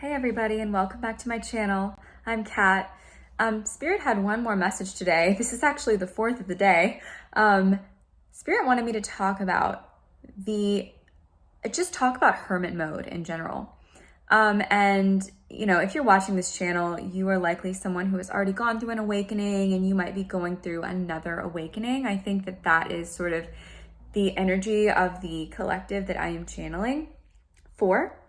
Hey everybody, and welcome back to my channel. I'm Kat. Spirit had one more message today. This is actually the fourth of the day. Spirit wanted me to talk about hermit mode in general. And if you're watching this channel, you are likely someone who has already gone through an awakening, and you might be going through another awakening. I think that is sort of the energy of the collective that I am channeling for.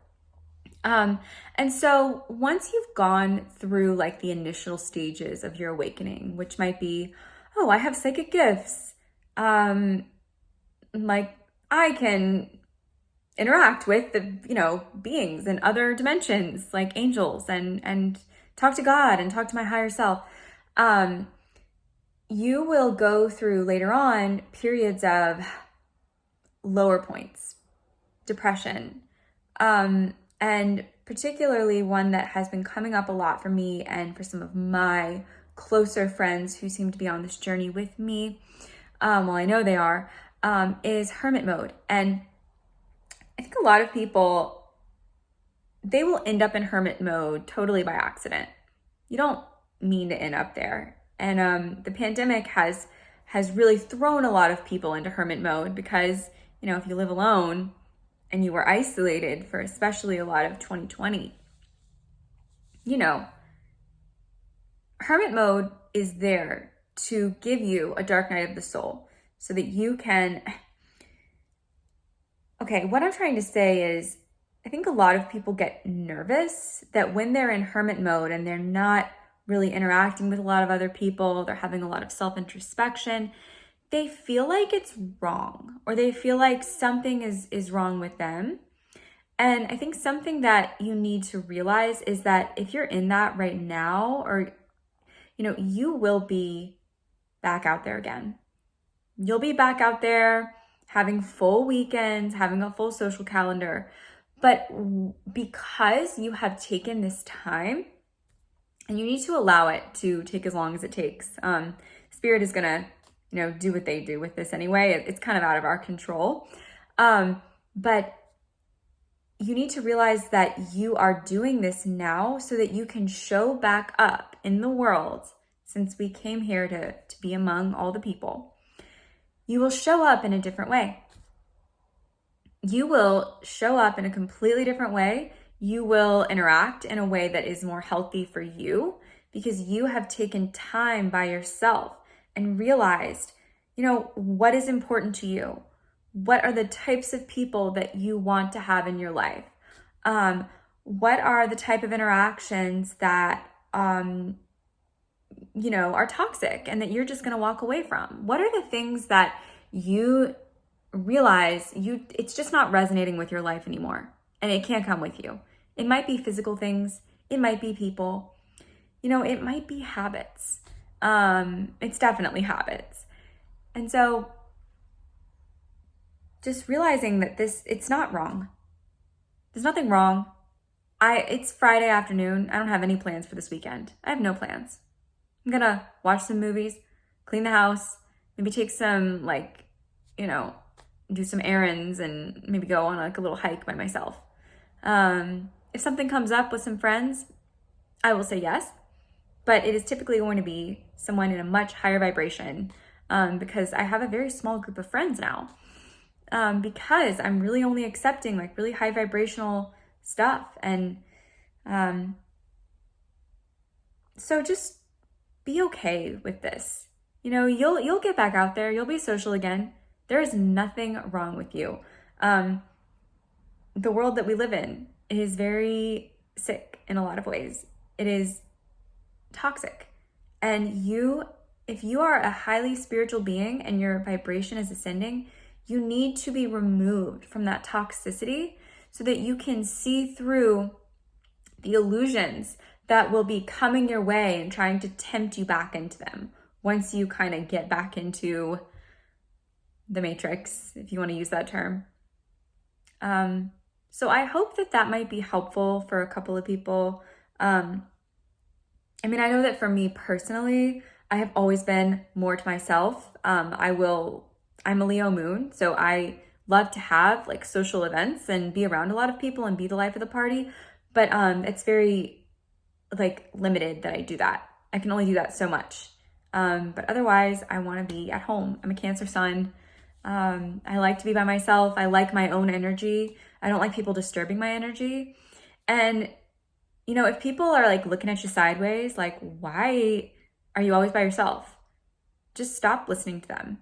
And so once you've gone through like the initial stages of your awakening, which might be, oh, I have psychic gifts. Like I can interact with the, beings in other dimensions, like angels, and talk to God and talk to my higher self. You will go through later on periods of lower points, depression, and particularly one that has been coming up a lot for me and for some of my closer friends who seem to be on this journey with me, well, I know they are, is hermit mode. And I think a lot of people, they will end up in hermit mode totally by accident. You don't mean to end up there. And the pandemic has really thrown a lot of people into hermit mode because, if you live alone, and you were isolated for especially a lot of 2020, hermit mode is there to give you a dark night of the soul so that you can, what I'm trying to say is, I think a lot of people get nervous that when they're in hermit mode and they're not really interacting with a lot of other people, they're having a lot of self-introspection, they feel like it's wrong, or they feel like something is wrong with them. And I think something that you need to realize is that if you're in that right now, or, you will be back out there again. You'll be back out there having full weekends, having a full social calendar. But because you have taken this time, and you need to allow it to take as long as it takes, Spirit is going to do what they do with this anyway. It's kind of out of our control. But you need to realize that you are doing this now so that you can show back up in the world. Since we came here to be among all the people, you will show up in a different way. You will show up in a completely different way. You will interact in a way that is more healthy for you because you have taken time by yourself and realized, what is important to you? What are the types of people that you want to have in your life? What are the type of interactions that, are toxic and that you're just going to walk away from? What are the things that you realize it's just not resonating with your life anymore, and it can't come with you? It might be physical things. It might be people. It might be habits. It's definitely habits. And so just realizing that it's not wrong. There's nothing wrong. It's Friday afternoon. I don't have any plans for this weekend. I have no plans. I'm gonna watch some movies, clean the house, maybe take some do some errands, and maybe go on a little hike by myself. If something comes up with some friends, I will say yes. But it is typically going to be someone in a much higher vibration, because I have a very small group of friends now, because I'm really only accepting really high vibrational stuff. And so just be okay with this. You'll get back out there. You'll be social again. There is nothing wrong with you. The world that we live in is very sick in a lot of ways. It is toxic. And if you are a highly spiritual being and your vibration is ascending, you need to be removed from that toxicity so that you can see through the illusions that will be coming your way and trying to tempt you back into them once you kind of get back into the matrix, if you want to use that term. So I hope that might be helpful for a couple of people. I know that for me personally, I have always been more to myself. I'm a Leo moon, so I love to have social events and be around a lot of people and be the life of the party. but it's very like limited that I do that. I can only do that so much. But otherwise, I want to be at home. I'm a Cancer sun. I like to be by myself. I like my own energy. I don't like people disturbing my energy. And, you know, if people are like looking at you sideways, like, why are you always by yourself? Just stop listening to them.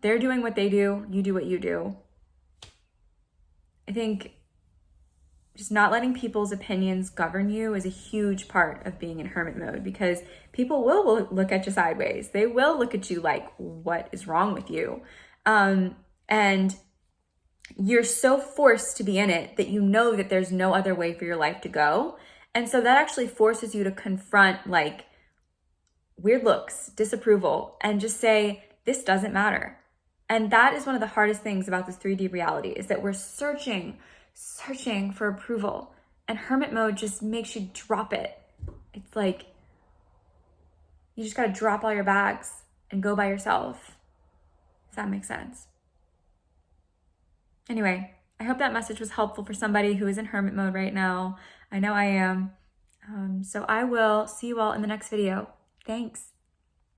They're doing what they do. You do what you do. I think just not letting people's opinions govern you is a huge part of being in hermit mode, because people will look at you sideways. They will look at you like, what is wrong with you? And you're so forced to be in it that you know that there's no other way for your life to go. And so that actually forces you to confront like weird looks, disapproval, and just say, this doesn't matter. And that is one of the hardest things about this 3D reality, is that we're searching for approval. And hermit mode just makes you drop it. It's like, you just gotta drop all your bags and go by yourself. Does that make sense? Anyway, I hope that message was helpful for somebody who is in hermit mode right now. I know I am. So I will see you all in the next video. Thanks.